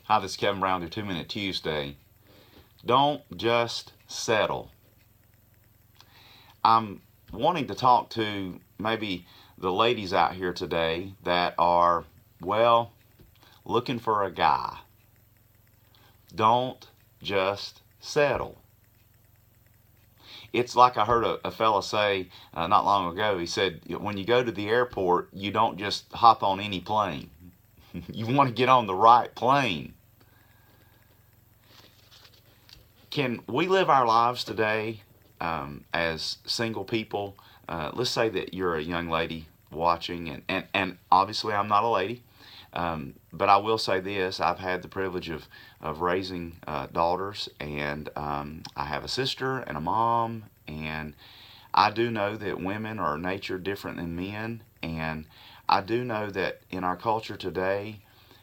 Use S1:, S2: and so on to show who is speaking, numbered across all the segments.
S1: Hi, this is Kevin Brown with your 2 Minute Tuesday. Don't just settle. I'm wanting to talk to maybe the ladies out here today that are, looking for a guy. Don't just settle. It's like I heard a fella say not long ago. He said, when you go to the airport, you don't just hop on any plane. You want to get on the right plane. Can we live our lives today as single people? Let's say that you're a young lady watching, and obviously I'm not a lady, but I will say this. I've had the privilege of raising daughters, and I have a sister and a mom, and I do know that women are nature different than men, and I do know that in our culture today,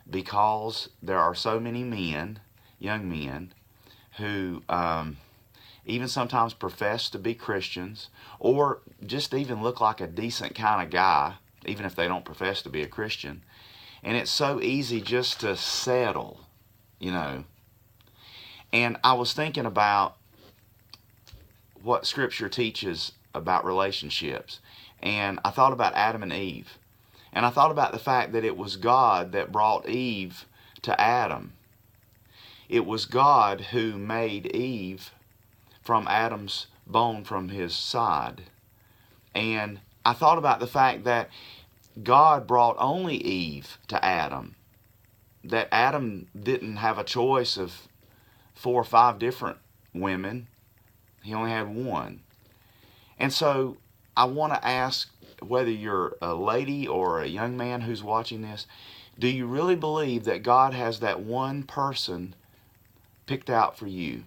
S1: because there are so many men, young men, who even sometimes profess to be Christians or just even look like a decent kind of guy, even if they don't profess to be a Christian. And it's so easy just to settle, you know. And I was thinking about what Scripture teaches about relationships. And I thought about Adam and Eve. And I thought about the fact that it was God that brought Eve to Adam. It was God who made Eve from Adam's bone from his side. And I thought about the fact that God brought only Eve to Adam. That Adam didn't have a choice of 4 or 5 different women. He only had one. And so I want to ask, whether you're a lady or a young man who's watching this, do you really believe that God has that one person picked out for you?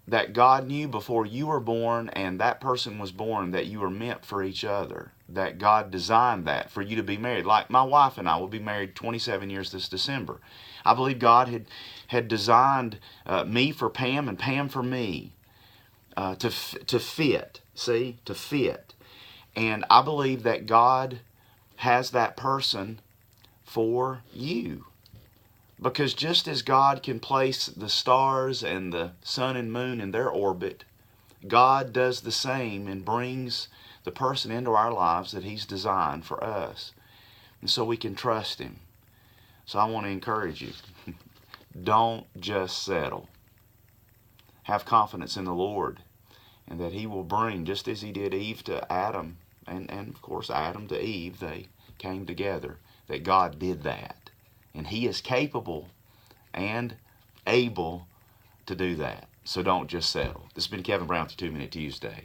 S1: That God knew before you were born and that person was born that you were meant for each other. That God designed that for you to be married. Like my wife and I will be married 27 years this December. I believe God had designed me for Pam and Pam for me to fit. See? To fit. And I believe that God has that person for you. Because just as God can place the stars and the sun and moon in their orbit, God does the same and brings the person into our lives that He's designed for us. And so we can trust Him. So I want to encourage you. Don't just settle. Have confidence in the Lord, and that He will bring, just as He did Eve to Adam, and of course Adam to Eve, they came together, that God did that. And He is capable and able to do that. So don't just settle. This has been Kevin Brown with 2 Minute Tuesday.